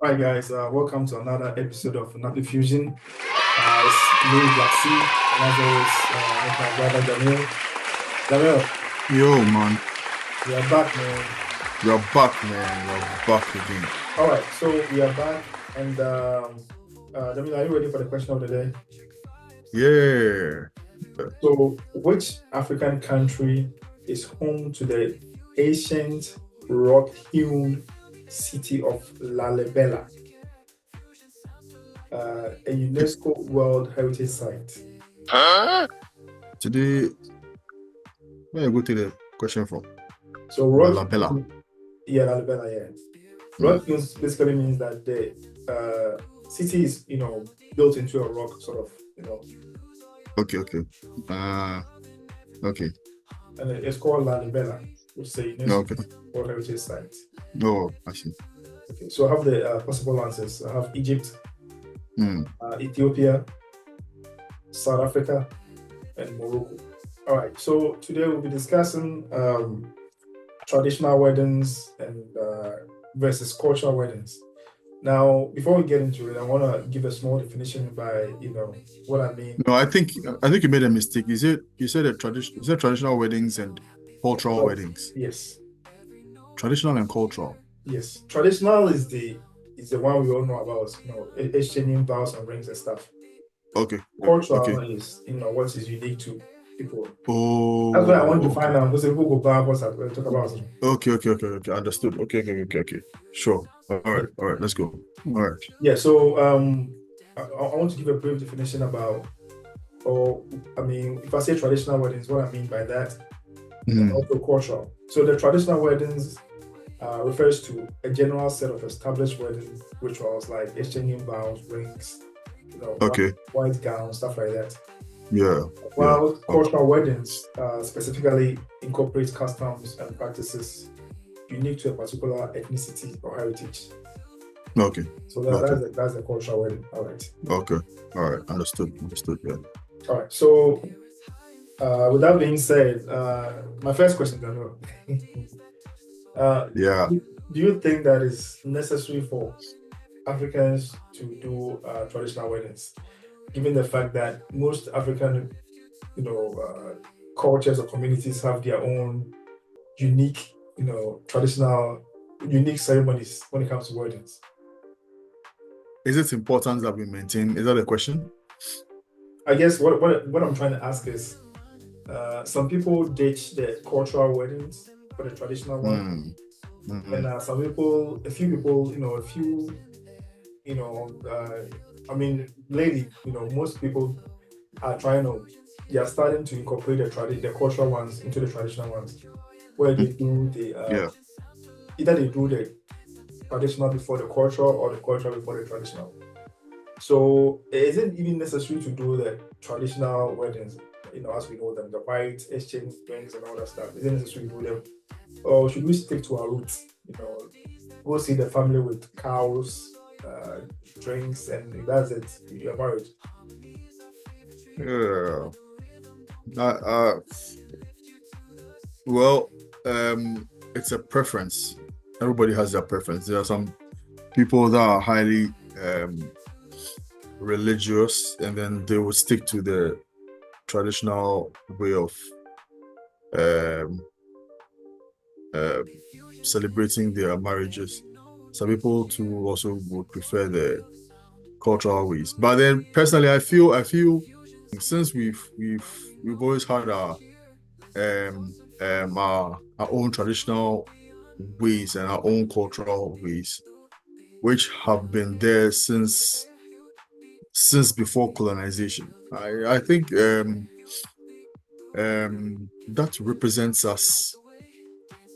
Hi guys, welcome to another episode of Napoli Fusion. It's me, Black C, and as always, with my brother Jamil. Jamil, Yo, man, we are back, man. you're back, man. You're back again. All right, so we are back, and Jamil, are you ready for the question of the day? Yeah. So, which African country is home to the ancient rock-hewn city of Lalibela, a UNESCO World Heritage Site? Today, where you go to the question from? So, rock, Lalibela. yeah, Lalibela, yeah. Rock-hewn basically means that the city is, built into a rock, sort of, Okay. Okay. and it's called Lalibela, which is a UNESCO Okay. World Heritage Site. Oh, I see. Okay, so I have the possible answers. I have Egypt, Hmm. Ethiopia, South Africa, and Morocco. All right, so today we'll be discussing traditional weddings and versus cultural weddings. Now, before we get into it, I want to give a small definition by what I mean. No, I think you made a mistake. You said traditional weddings and cultural weddings. Yes, Traditional and cultural. yes. Traditional is the one we all know about. Exchanging vows and rings and stuff. Okay. Cultural Okay. is what is unique to people. Oh. That's what I want to find okay. out. Because people go back, what's that? We'll talk about it. Okay. Understood. Okay. Sure. All right. Let's go. All right. Yeah. So I want to give a brief definition about, if I say traditional weddings, what I mean by that, and also cultural. So the traditional weddings refers to a general set of established wedding rituals like exchanging vows, rings, Okay. white gowns, stuff like that. Yeah. While cultural weddings specifically incorporate customs and practices unique to a particular ethnicity or heritage. Okay. So that's the cultural wedding. All right. Okay. All right. Understood. Yeah. All right. So with that being said, my first question, Daniel. Yeah. Do you think that is necessary for Africans to do traditional weddings, given the fact that most African, cultures or communities have their own unique, traditional, unique ceremonies when it comes to weddings? Is it important that we maintain? Is that a question? I guess what I'm trying to ask is, some people ditch the cultural weddings for the traditional one, and a few people, lately, most people are they are starting to incorporate the cultural ones into the traditional ones, where they do either they do the traditional before the cultural or the cultural before the traditional. So is it even necessary to do the traditional weddings, as we know them, the white exchange rings and all that stuff? Is it necessary to do them? Or should we stick to our roots? Go see the family with cows, drinks, and that's it. You're married. Yeah. It's a preference. Everybody has their preference. There are some people that are highly religious, and then they will stick to the traditional way of celebrating their marriages. Some people too also would prefer the cultural ways. But then personally, I feel since we've always had our own traditional ways and our own cultural ways, which have been there since before colonization. I think that represents us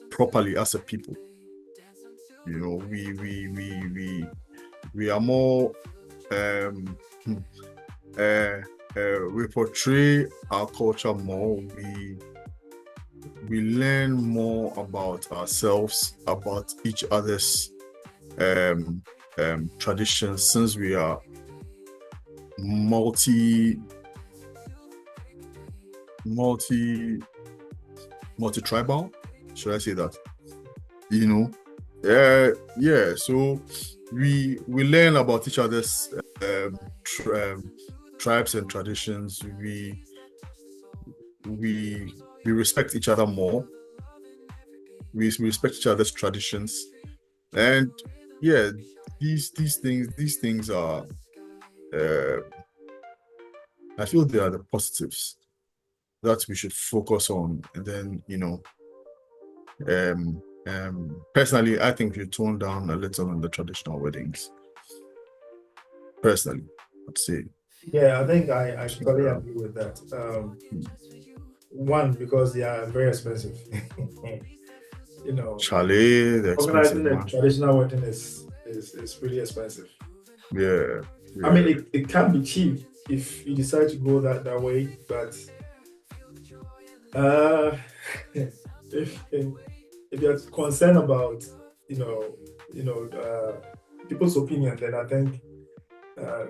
properly as a people. We are more we portray our culture more. We learn more about ourselves, about each other's traditions, since we are multi-tribal, should I say that? Yeah. So we learn about each other's tribes and traditions. We respect each other more. We respect each other's traditions, and yeah, these things are. I feel they are the positives that we should focus on, and then personally, I think we should tone down a little on the traditional weddings. Personally, I'd say. Yeah, I think I totally agree with that. One, because they are very expensive. Chalet, the Organizing expensive a one. traditional wedding is really expensive. Yeah. I mean, it can be cheap if you decide to go that way, but if you're concerned about people's opinion, then I think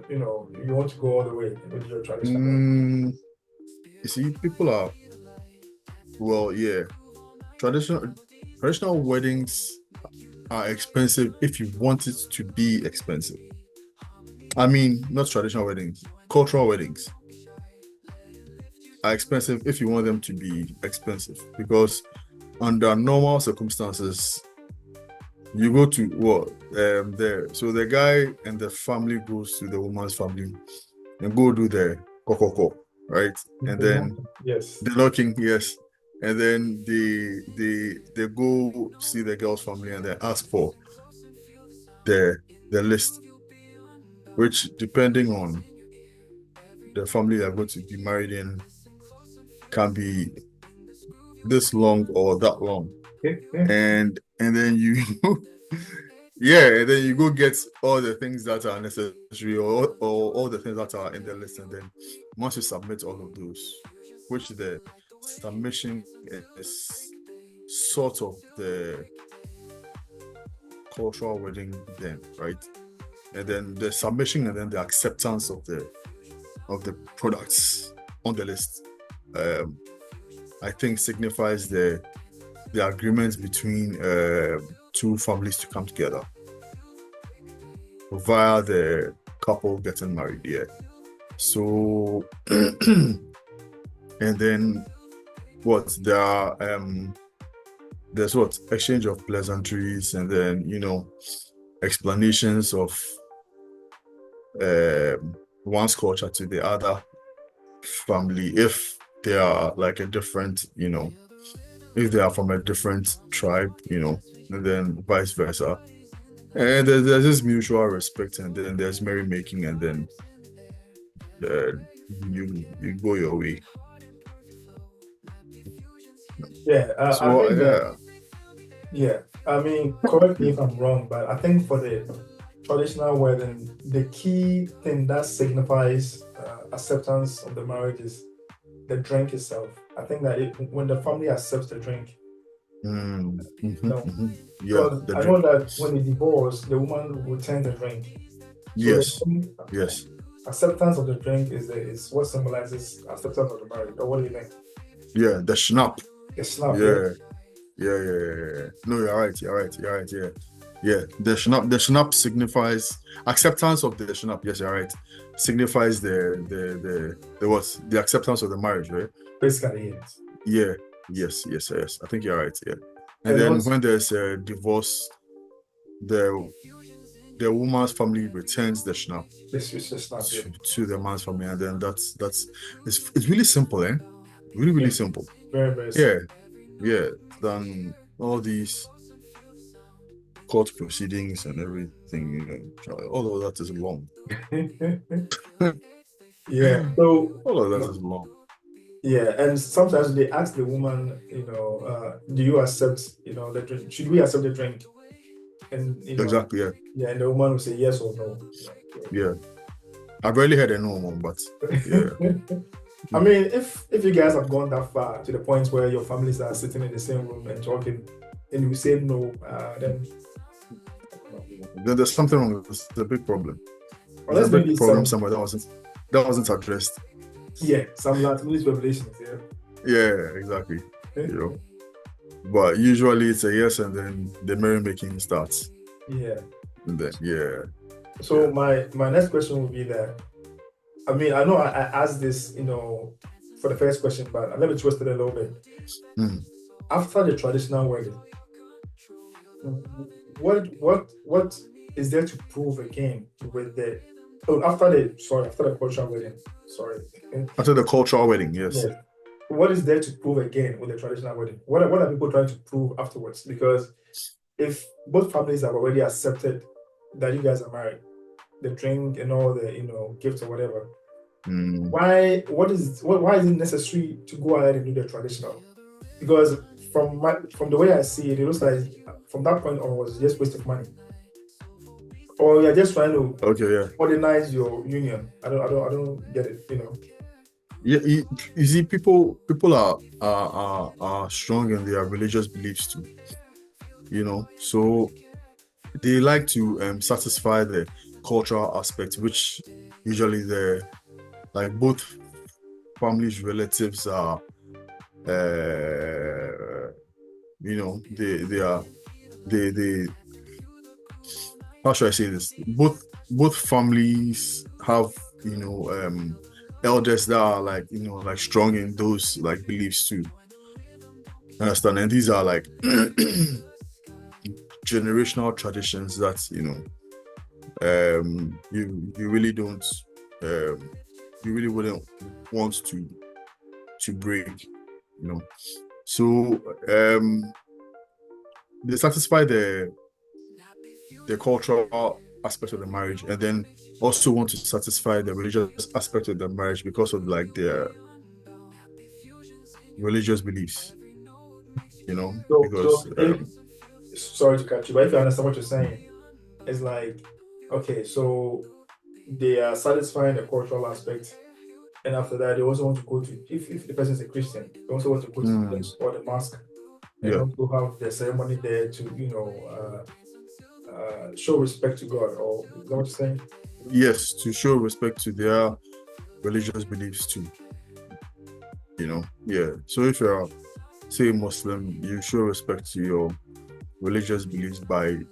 you want to go all the way with your traditional. You see, people are traditional weddings are expensive if you want it to be expensive. I mean, not traditional weddings, cultural weddings are expensive if you want them to be expensive, because under normal circumstances, you go to so the guy and the family goes to the woman's family and go do the kokoko, right? And then the knocking, yes. And then they go see the girl's family and they ask for the list, which, depending on the family they're going to be married in, can be this long or that long. And then you and then you go get all the things that are necessary, or all the things that are in the list, and then once you submit all of those, which the submission is sort of the cultural wedding then, right? And then the submission and then the acceptance of the products on the list, I think signifies the agreement between two families to come together via the couple getting married. Yeah. So and then there's exchange of pleasantries, and then explanations of one's culture to the other family, if they are like a different, if they are from a different tribe, and then vice versa. And there's this mutual respect, and then there's merrymaking, and then you go your way. I mean, correct me if I'm wrong, but I think for the traditional wedding, the key thing that signifies acceptance of the marriage is the drink itself. I think that when the family accepts the drink, I know that when they divorce, the woman will turn the drink. So yes. Acceptance of the drink is what symbolizes acceptance of the marriage. Or what do you think? Yeah, the schnapp. The schnapp. Yeah. No, you're right. Yeah. The schnapp signifies acceptance of the schnapp. Yes, you're right. Signifies the acceptance of the marriage, right? Basically, yes. Yes. I think you're right. Yeah. And then when there's a divorce, the woman's family returns the schnapp to the man's family, and then it's really simple, really simple. Very, very simple. Yeah. Than all these court proceedings and everything, all of that is long. Yeah. So all of that is long. Yeah, and sometimes they ask the woman, do you accept, the drink? Should we accept the drink? And exactly, yeah. Yeah, and the woman will say yes or no. Yeah. I've rarely heard a no one, but yeah. I mean, if you guys have gone that far to the point where your families are sitting in the same room and talking, and you say no, then there's something wrong. It's a big problem. Well, there's a big problem somewhere that wasn't addressed. Yeah, some last minute revelations. Yeah, exactly. But usually it's a yes, and then the merrymaking starts. Yeah. And then, yeah. So my next question would be that, I mean, I know I asked this, for the first question, but let me twist it a little bit. After the traditional wedding, what is there to prove again with the after the cultural wedding? Sorry. After the cultural wedding, yes. Yes. What is there to prove again with the traditional wedding? What are people trying to prove afterwards? Because if both families have already accepted that you guys are married, the drink and all the gifts or whatever, why is it necessary to go ahead and do the traditional? Because from the way I see it, it looks like from that point onwards, it's just waste of money, or you're just trying to organize your union. I don't get it. Yeah, you see, people are strong in their religious beliefs too. So they like to satisfy the cultural aspect, which usually like both families' relatives are, they how should I say this? Both families have, elders that are like strong in those like beliefs too. Understand? And these are like generational traditions that you really don't you really wouldn't want to break. So they satisfy the cultural aspect of the marriage, and then also want to satisfy the religious aspect of the marriage because of like their religious beliefs. Because sorry to cut you, but if you understand what you're saying, it's like, okay, so they are satisfying the cultural aspect, and after that they also want to go to, if the person is a Christian, they also want to go to the church or the mosque and also have the ceremony there to show respect to God, or is that what you're saying? Yes, to show respect to their religious beliefs too. So if you're, say, Muslim, you show respect to your religious beliefs by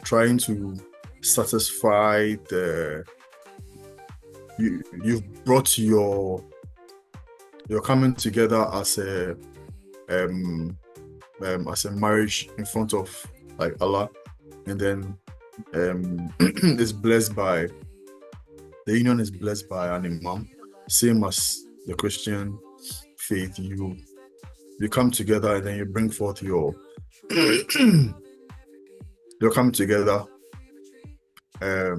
trying to satisfy you've brought you're coming together as a marriage in front of like Allah, and then is blessed by the union is blessed by an imam, same as the Christian faith. You come together and then you bring forth your you come together as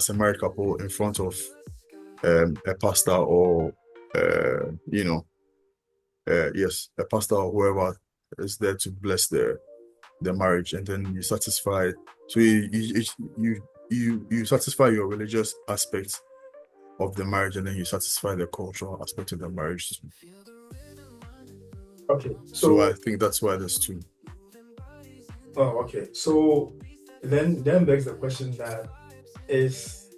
a married couple in front of a pastor or a pastor or whoever is there to bless the marriage, and then you satisfy. So you satisfy your religious aspect of the marriage, and then you satisfy the cultural aspect of the marriage. Okay, so I think that's why there's two. Oh, okay. So then begs the question, that is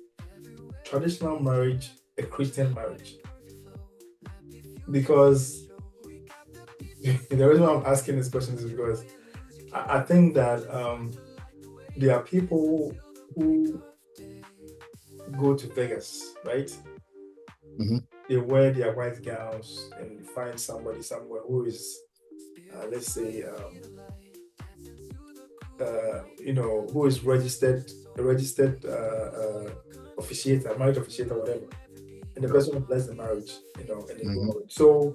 traditional marriage a Christian marriage? Because the reason why I'm asking this question is because I think that there are people who go to Vegas, right? They wear their white gowns and find somebody somewhere who is, let's say, who is registered officiator, marriage officiator, whatever, and the person who bless the marriage, and they go. So,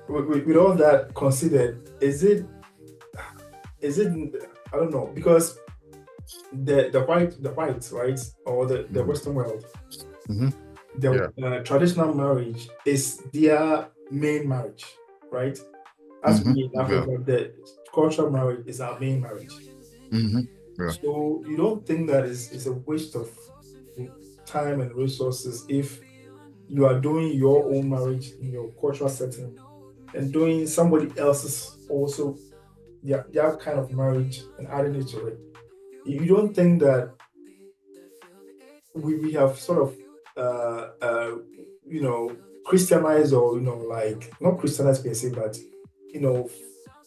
with all that considered, is it? I don't know, because the white, right, or the Western world, the traditional marriage is their main marriage, right? As we in Africa, the cultural marriage is our main marriage. So you don't think that is a waste of time and resources if you are doing your own marriage in your cultural setting and doing somebody else's also their kind of marriage and adding it to it? You don't think that we have sort of Christianized, or like not Christianized per se, but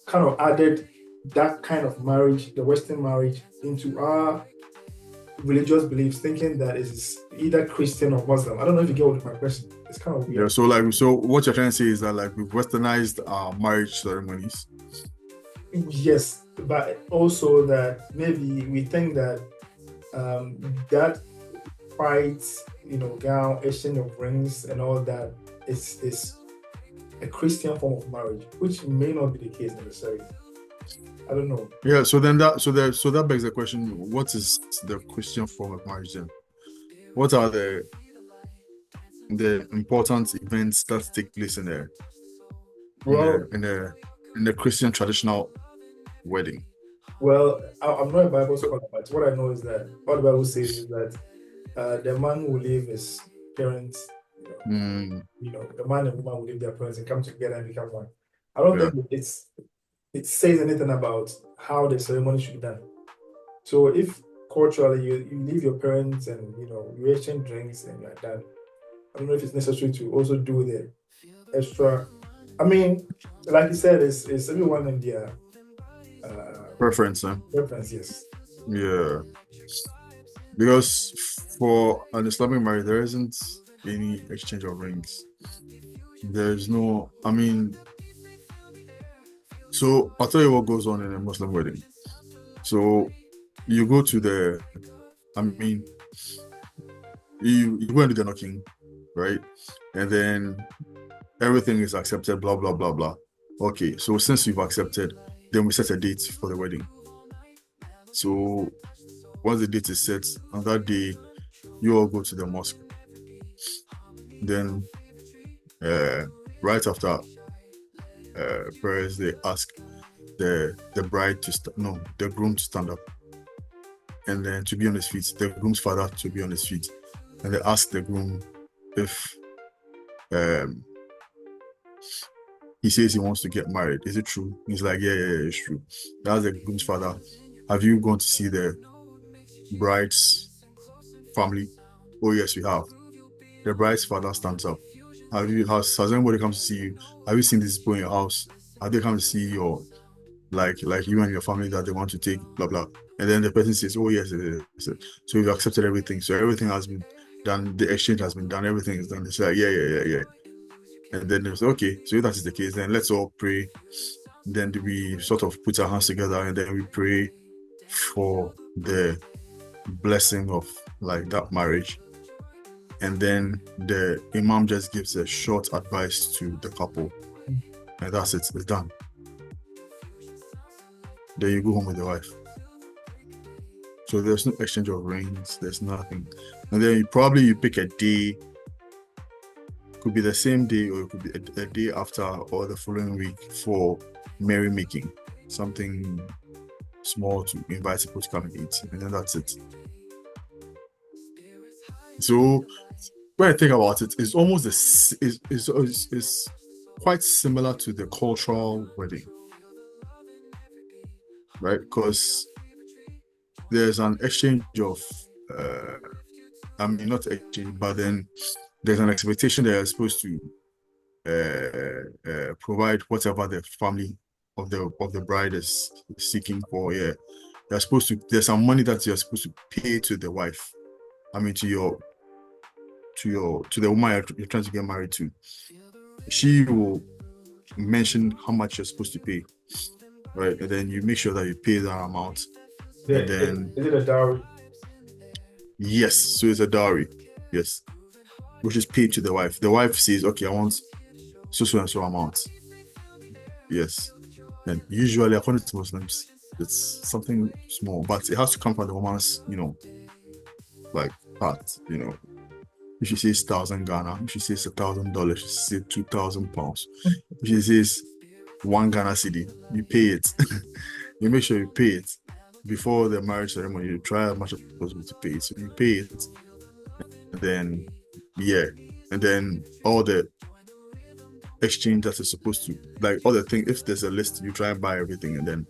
kind of added that kind of marriage, the Western marriage, into our religious beliefs, thinking that it's either Christian or Muslim. I don't know if you get what my question. It's kind of weird. Yeah. So what you're trying to say is that like we've westernized our marriage ceremonies. Yes, but also that maybe we think that that white, gown, exchange of rings, and all that is a Christian form of marriage, which may not be the case necessarily. I don't know. Yeah. So that begs the question: what is the Christian form of marriage then? What are the important events that take place in the Christian traditional wedding? Well, I'm not a Bible scholar, but what I know is that what the Bible says is that the man will leave his parents, the man and woman will leave their parents and come together and become one. I don't think it says anything about how the ceremony should be done. So if culturally you leave your parents and you exchange drinks and like that, I don't know if it's necessary to also do the extra. I mean, like you said, it's everyone in their preference, huh? Preference, yes. Yeah. Because for an Islamic marriage, there isn't any exchange of rings. There's no, so I'll tell you what goes on in a Muslim wedding. So you go to you go and do the knocking, right? And then everything is accepted, blah, blah, blah, blah. Okay, so since you've accepted, then we set a date for the wedding. So once the date is set, on that day, you all go to the mosque. Then right after prayers, they ask the bride the groom to stand up, and then to be on his feet, the groom's father to be on his feet, and they ask the groom if he says he wants to get married. Is it true? He's like, yeah, it's true. That's the groom's father. Have you gone to see the bride's family? Oh yes, we have. The bride's father stands up. Has anybody come to see you? Have you seen these people in your house? Have they come to see you, or like you and your family that they want to take, blah blah? And then the person says, oh yes, so we've accepted everything. So everything has been done. The exchange has been done. Everything is done. They say, like, yeah. And then they say, okay, so if that is the case, then let's all pray. Then we sort of put our hands together and then we pray for the blessing of like that marriage. And then the imam just gives a short advice to the couple, and that's it. It's done. Then you go home with your wife. So there's no exchange of rings. There's nothing. And then you pick a day. Could be the same day, or it could be a day after, or the following week for merrymaking. Something small to invite people to come and eat, and then that's it. So when I think about it, it's almost it's quite similar to the cultural wedding, right? Because there's an exchange of not exchange, but then there's an expectation that you're supposed to provide whatever the family of the bride is seeking for. Yeah, you're supposed to. There's some money that you're supposed to pay to the wife. To the woman you're trying to get married to. She will mention how much you're supposed to pay, right? And then you make sure that you pay that amount. Yeah, and then is it a dowry? Yes, so it's a dowry. Yes, which is paid to the wife. The wife says, "Okay, I want so and so amount." Yes, and usually according to Muslims, it's something small, but it has to come from the woman's, like part, If she says 1,000 Ghana, if she says $1,000, if she says 2,000 pounds, if she says 1 Ghana cedi, you pay it. You make sure you pay it before the marriage ceremony. You try as much as possible to pay it. So you pay it, and then all the exchange that is supposed to, like all the things. If there's a list, you try and buy everything, and then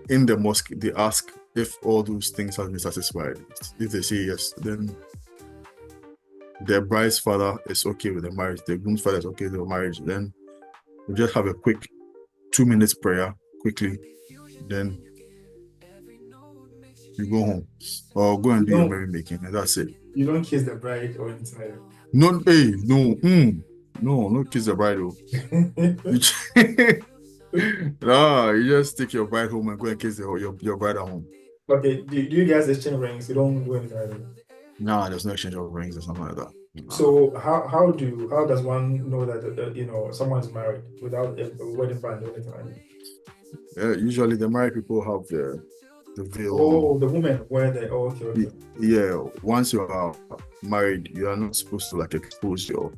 in the mosque they ask if all those things have been satisfied. If they say yes, then the bride's father is okay with the marriage, the groom's father is okay with the marriage, then we just have a quick 2 minutes prayer quickly, then you go home or go and do your merrymaking, and that's it. You don't kiss the bride or anything like that. No, hey, no, kiss the bride. No, you just take your bride home and go and kiss your bride at home. Okay, do you guys exchange rings? You don't do anything like that? No, there's no exchange of rings or something like that. No. So how does one know that someone's married without a wedding band or anything like that? Usually the married people have the veil. Oh, the women wear the okay. Yeah, once you are married, you are not supposed to like expose your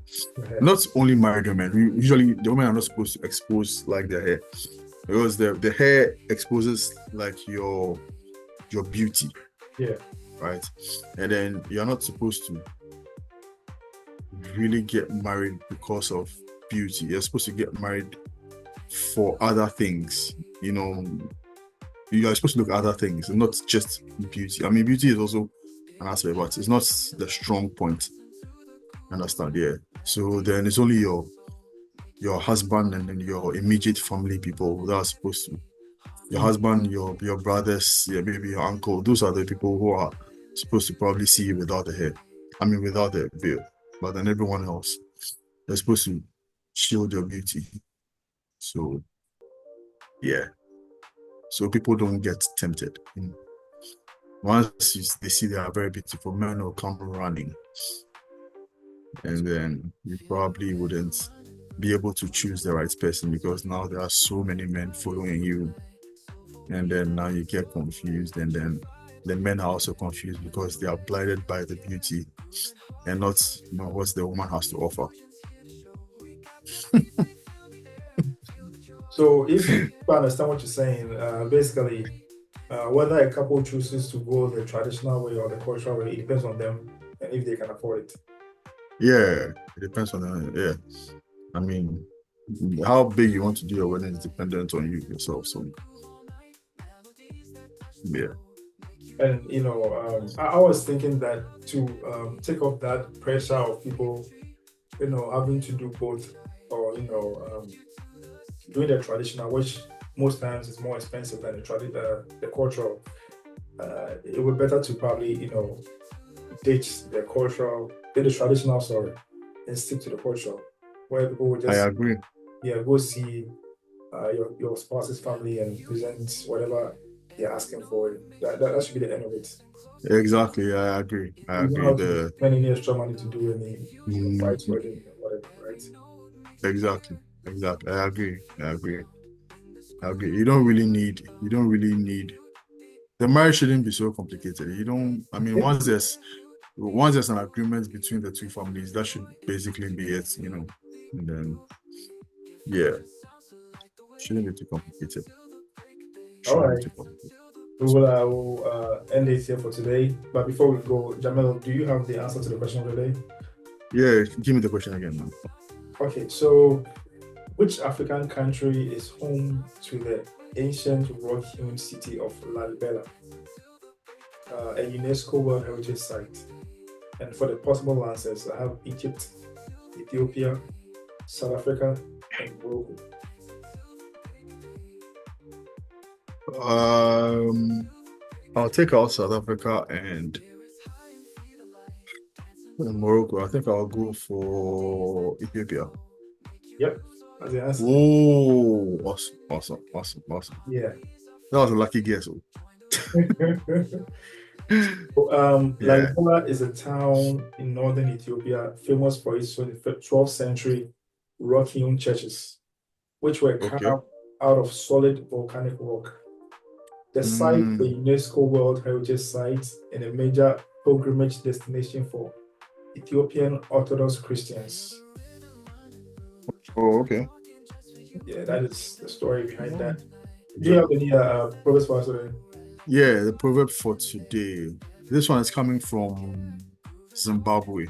not only married women. Usually the women are not supposed to expose like their hair, because the hair exposes like your beauty. Yeah. Right. And then you're not supposed to really get married because of beauty. You're supposed to get married for other things. You are supposed to look at other things and not just beauty. I mean, beauty is also an aspect, but it's not the strong point. Understand? Yeah. So then it's only your husband and then your immediate family people that are supposed to. Your husband, your brothers, maybe your uncle. Those are the people who are supposed to probably see you without the hair. I mean, without the veil. But then everyone else, they're supposed to shield your beauty. So, yeah. So people don't get tempted. Once they see they are very beautiful, men will come running. And then you probably wouldn't be able to choose the right person, because now there are so many men following you. And then now you get confused, and then the men are also confused because they are blinded by the beauty and not what the woman has to offer. So if I understand what you're saying, basically, whether a couple chooses to go the traditional way or the cultural way, it depends on them and if they can afford it. Yeah, it depends on them. Yeah. I mean, how big you want to do your wedding is dependent on you yourself. So, yeah. And I was thinking that to take off that pressure of people, having to do both, or doing the traditional, which most times is more expensive than the cultural. It would be better to probably ditch the traditional, sorry, and stick to the cultural, where people would just. I agree. Yeah, go see your spouse's family and present whatever they're asking for. That should be the end of it. Exactly, I agree. I agree. Not spend any extra money to do any rights wedding or whatever, right? Exactly. I agree. You don't really need the marriage shouldn't be so complicated. Once there's an agreement between the two families, that should basically be it, and then shouldn't be too complicated. All right. We will end it here for today. But before we go, Jamil, do you have the answer to the question of the day? Yeah, give me the question again, man. Okay, so which African country is home to the ancient rock-hewn city of Lalibela, a UNESCO World Heritage Site? And for the possible answers, I have Egypt, Ethiopia, South Africa, and Morocco. I'll take out South Africa and Morocco. I think I'll go for Ethiopia. Yep, that's the answer. Oh, awesome. Yeah. That was a lucky guess. Lalibela is a town in northern Ethiopia famous for its 12th century rock-hewn churches, which were carved out of solid volcanic rock. The site is a UNESCO World Heritage Site and a major pilgrimage destination for Ethiopian Orthodox Christians. Oh, okay. Yeah, that is the story behind that. Do you have any proverbs for us today? Yeah, the proverb for today. This one is coming from Zimbabwe.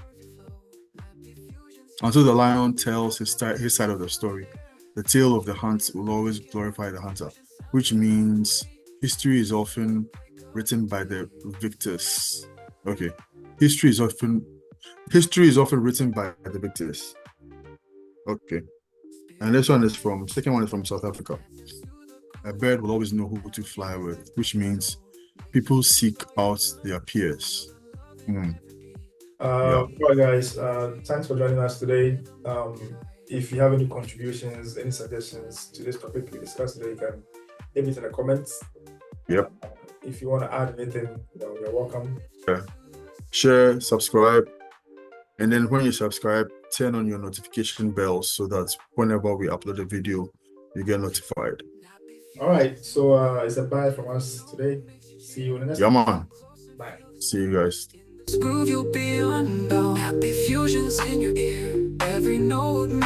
Until the lion tells his side of the story, the tale of the hunt will always glorify the hunter, which means history is often written by the victors. Okay. History is often written by the victors. Okay. And second one is from South Africa. a bird will always know who to fly with, which means people seek out their peers. Yeah. All right, guys. Thanks for joining us today. If you have any contributions, any suggestions to this topic we discussed today, you can leave it in the comments. Yep. If you want to add anything, you're welcome. Yeah. Share, subscribe, and then when you subscribe, turn on your notification bell so that whenever we upload a video, you get notified. All right. So it's a bye from us today. See you in the next one. Man. Bye. See you guys. Groove, you'll be unbound. Happy fusions in your ear. Every note makes